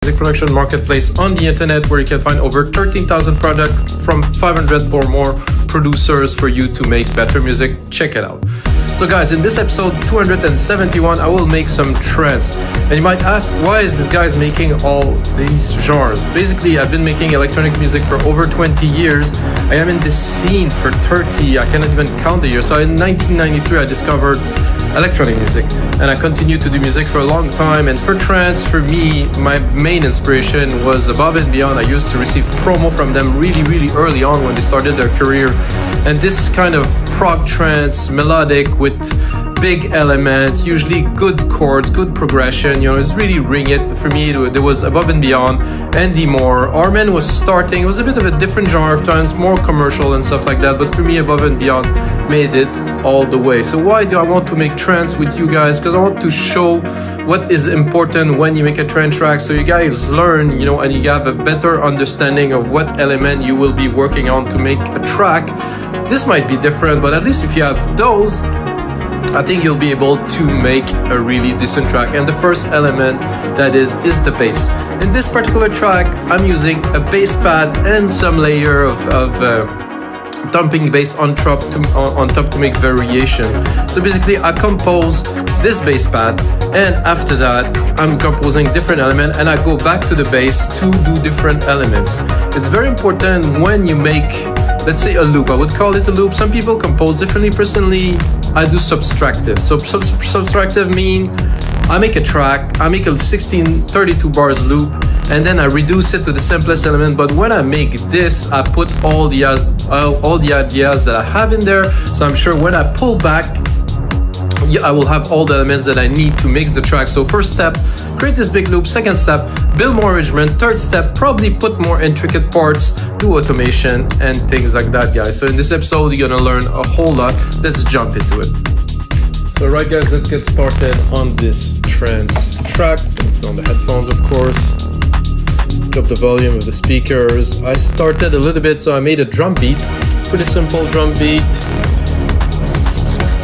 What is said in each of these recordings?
music production marketplace on the internet where you can find over 13,000 products from 500 or more producers for you to make better music. Check it out. So guys, in this episode 271, I will make some trance. And you might ask, why is this guy making all these genres? Basically, I've been making electronic music for over 20 years. I am in this scene for 30, I cannot even count the years. So in 1993, I discovered electronic music, and I continued to do music for a long time. And for trance, for me, my main inspiration was Above and Beyond. I used to receive promo from them really early on when they started their career, and this kind of prog trance, melodic with big elements, usually good chords, good progression, it's really ring it. For me, there was Above and Beyond, Andy Moore, Armin was starting. It was a bit of a different genre of trance, more commercial and stuff like that, but for me, Above and Beyond made it all the way. So why do I want to make trance with you guys? Because I want to show what is important when you make a trance track, so you guys learn, and you have a better understanding of what element you will be working on to make a track. This might be different, but at least if you have those, I think you'll be able to make a really decent track. And the first element that is the bass. In this particular track, I'm using a bass pad and some layer of dumping bass on top to make variation. So basically, I compose this bass pad, and after that, I'm composing different elements, and I go back to the bass to do different elements. It's very important when you make, let's say, a loop. I would call it a loop. Some people compose differently. Personally, I do subtractive. So subtractive mean I make a track, I make a 32 bars loop, and then I reduce it to the simplest element. But when I make this, I put all the ideas that I have in there. So I'm sure when I pull back, I will have all the elements that I need to mix the track. So first step, create this big loop. Second step, build more arrangement. Third step, probably put more intricate parts, do automation and things like that, guys. So in this episode, you're gonna learn a whole lot. Let's jump into it. So right, guys, let's get started on this trance track. On the headphones, of course. Drop the volume of the speakers. I started a little bit, so I made a drum beat. Pretty simple drum beat.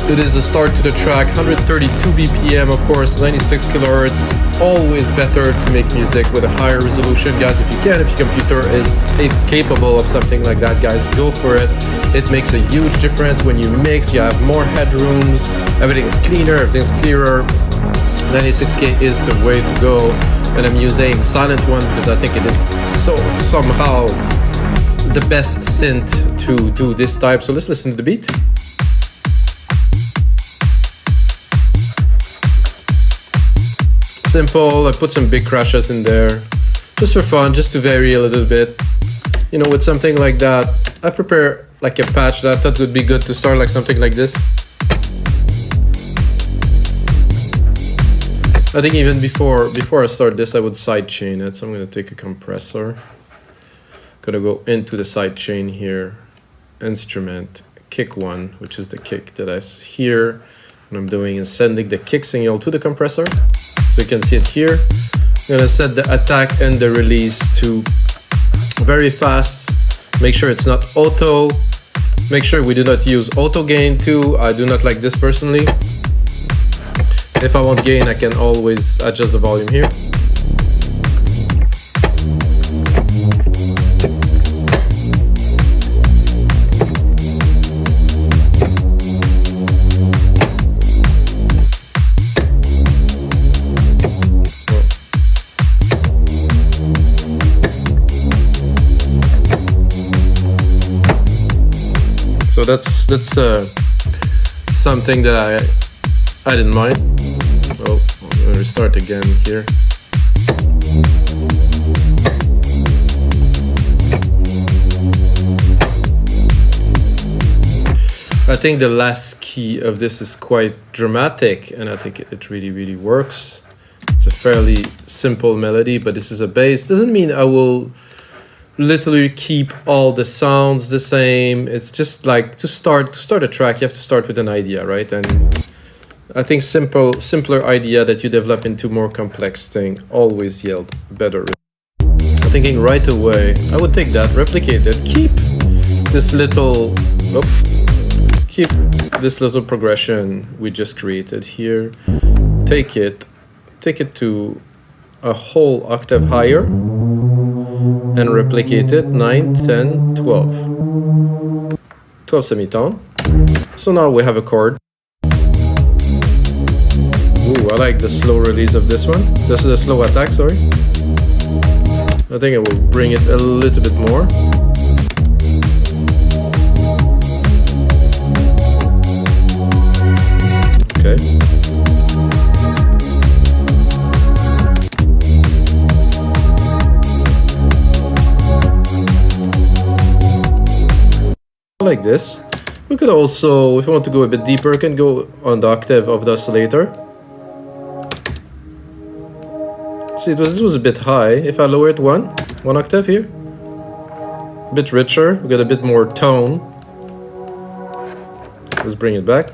It is a start to the track, 132 BPM, of course, 96 kilohertz. Always better to make music with a higher resolution, guys. If you can, if your computer is capable of something like that, guys, go for it. It makes a huge difference when you mix. You have more headrooms, everything is cleaner, everything's clearer. 96K is the way to go. And I'm using Sylenth one because I think it is somehow the best synth to do this type. So let's listen to the beat. Simple. I put some big crashes in there just for fun, just to vary a little bit. With something like that, I prepare like a patch that I thought would be good to start like something like this. I think even before I start this, I would sidechain it. So I'm going to take a compressor. Gonna go into the sidechain here, instrument, kick one, which is the kick that I hear. What I'm doing is sending the kick signal to the compressor. So you can see it here. I'm gonna set the attack and the release to very fast. Make sure it's not auto. Make sure we do not use auto gain too. I do not like this personally. If I want gain, I can always adjust the volume here. So that's something that I didn't mind. Oh, I'm gonna restart again here. I think the last key of this is quite dramatic, and I think it really works. It's a fairly simple melody, but this is a bass. Doesn't mean I will literally keep all the sounds the same. It's just like to start a track, you have to start with an idea, right? And I think simpler idea that you develop into more complex thing always yield better. I'm thinking right away, I would take that, replicate it, keep this little progression we just created here, take it to a whole octave higher and replicate it 9, 10, 12. 12 semitone. So now we have a chord. Ooh, I like the slow release of this one. This is a slow attack, sorry. I think I will bring it a little bit more. Okay. Like this. We could also, if you want to go a bit deeper, you can go on the octave of the oscillator. See, this was a bit high. If I lower it one octave here, a bit richer, we get a bit more tone. Let's bring it back.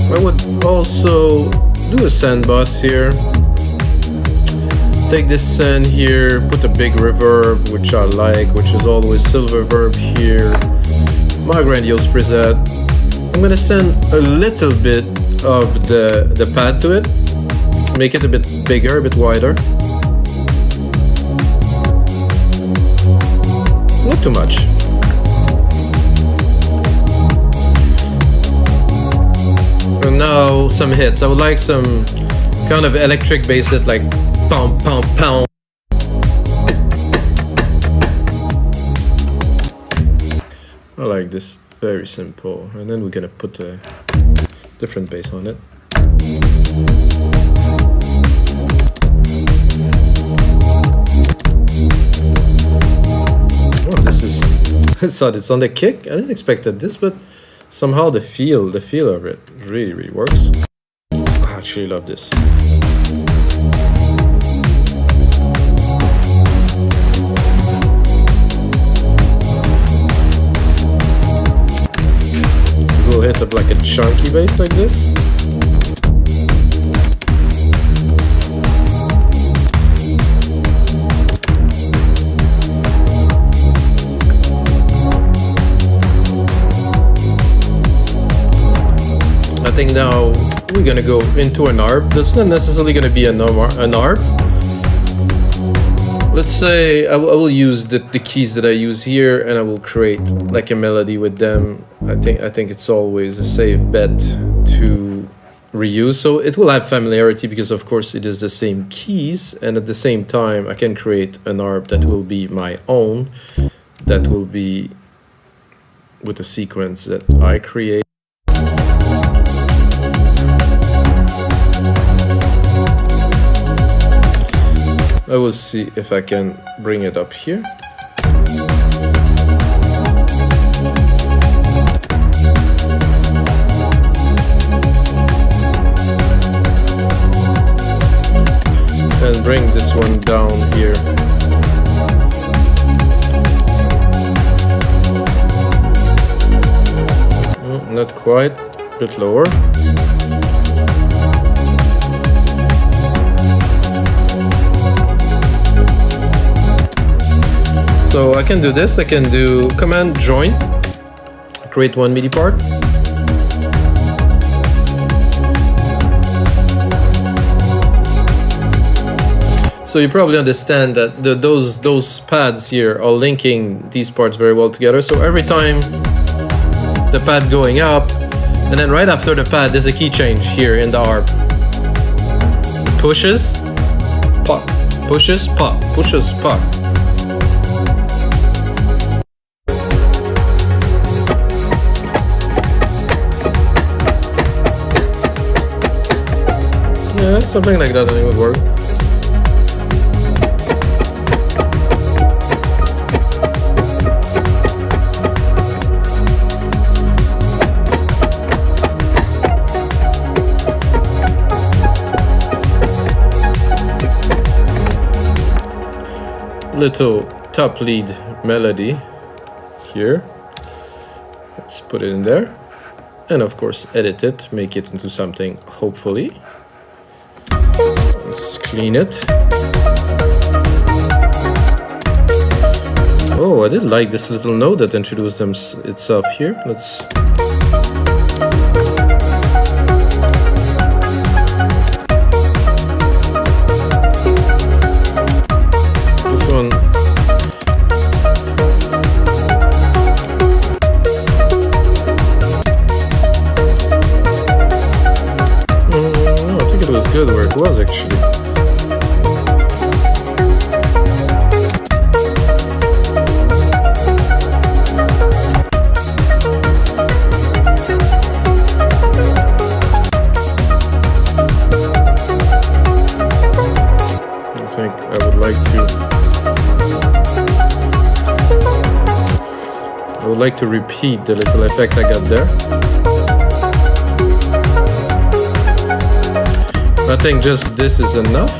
I would also do a send bus here. Take this send here, put a big reverb, which I like, which is always silver reverb here. My grandiose preset. I'm gonna send a little bit of the pad to it. Make it a bit bigger, a bit wider. Not too much. And now some hits. I would like some kind of electric bass hit, like pound, pound, pound. I like this, very simple. And then we're gonna put a different bass on it. Oh, this is, it's on the kick. I didn't expect this, but somehow the feel of it really works. I actually love this. We'll hit up like a chunky bass like this. I think now we're gonna go into an ARP. This is not necessarily gonna be an ARP. Let's say I will use the keys that I use here, and I will create like a melody with them. I think it's always a safe bet to reuse. So it will have familiarity because of course it is the same keys, and at the same time I can create an ARP that will be my own, that will be with a sequence that I create. I will see if I can bring it up here. And bring this one down here. Not quite, a bit lower. So I can do this, I can do command join, create one MIDI part. So you probably understand that those pads here are linking these parts very well together. So every time the pad going up, and then right after the pad there's a key change here in the ARP. Pushes, pop, pushes, pop, pushes, pop. Yeah, something like that I think would work. Little top lead melody here. Let's put it in there. And of course edit it, make it into something, hopefully. Let's clean it. Oh, I did like this little node that introduced itself here. Let's... This one... I think it was good where it was, actually. I would like to repeat the little effect I got there. I think just this is enough.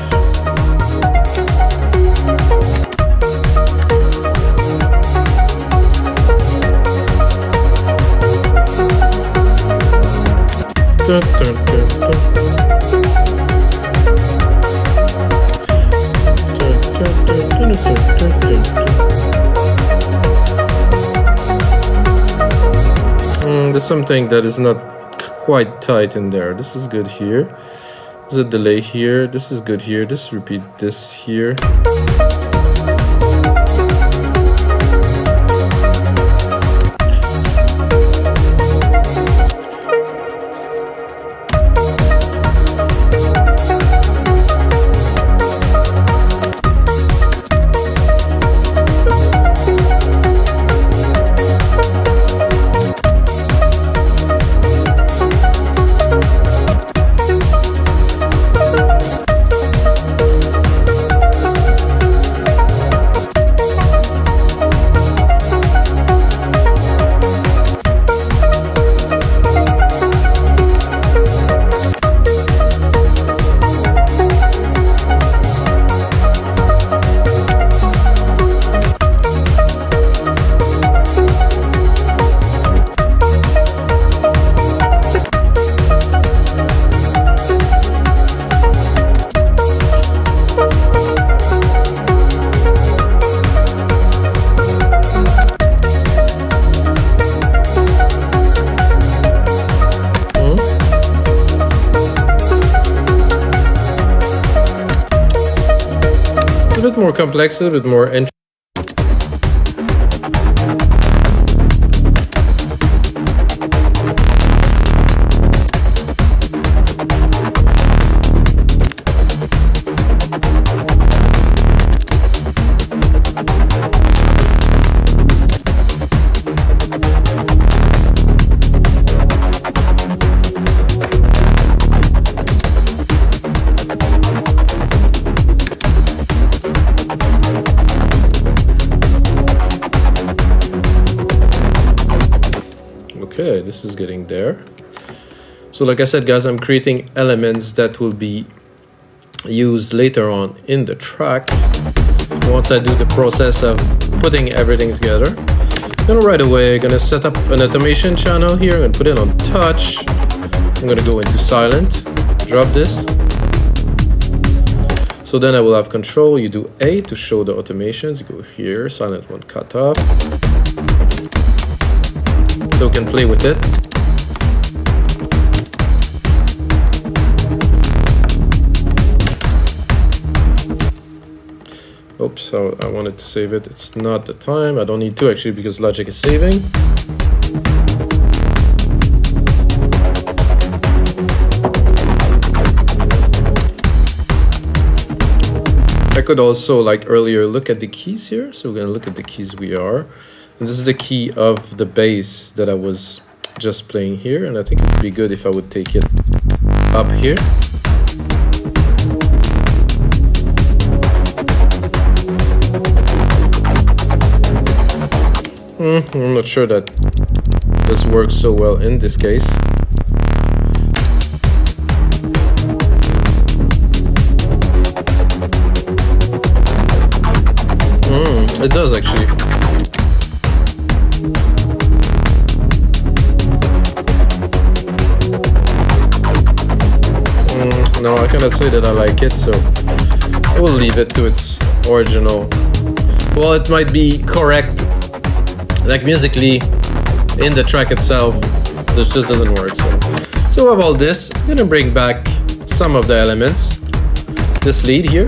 Dun, dun, dun, dun. There's something that is not quite tight in there. This is good here. There's a delay here. This is good here. Just repeat this here. A bit more complex, a bit more entry. Okay, this is getting there. So like I said, guys, I'm creating elements that will be used later on in the track. Once I do the process of putting everything together, then right away I'm gonna set up an automation channel here. I'm gonna put it on touch. I'm gonna go into Sylenth, drop this. So then I will have control. You do A to show the automations. You go here, Sylenth one cut off. So we can play with it. Oops, I wanted to save it. It's not the time. I don't need to actually because Logic is saving. I could also, like earlier, look at the keys here. So we're gonna look at the keys we are. And this is the key of the bass that I was just playing here. And I think it would be good if I would take it up here. I'm not sure that this works so well in this case. It does actually. No, I cannot say that I like it, so I will leave it to its original well, it might be correct, like musically, in the track itself, this just doesn't work. So with all this, I'm gonna bring back some of the elements. This lead here.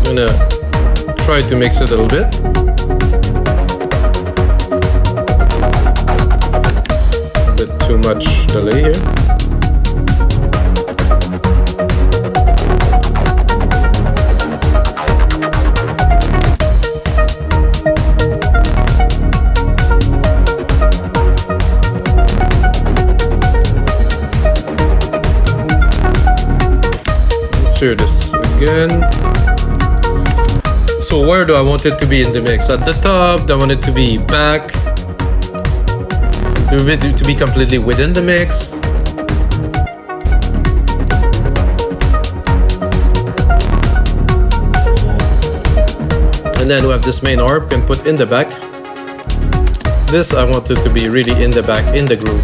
I'm gonna try to mix it a little bit. A bit too much delay here. Let's hear this again. So where do I want it to be in the mix? At the top? Do I want it to be back? Do I want it to be completely within the mix? And then we have this main harp and put in the back. This I want it to be really in the back, in the groove.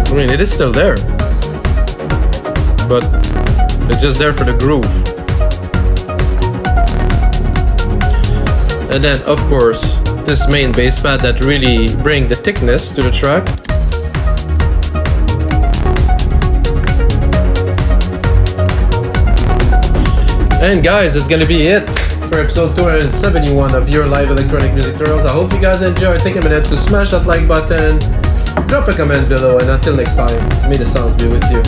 I mean, it is still there, but it's just there for the groove. And then of course this main bass pad that really bring the thickness to the track. And guys, it's gonna be it for episode 271 of your live electronic music tutorials. I hope you guys enjoyed. Take a minute to smash that like button, drop a comment below, and until next time, may the sounds be with you.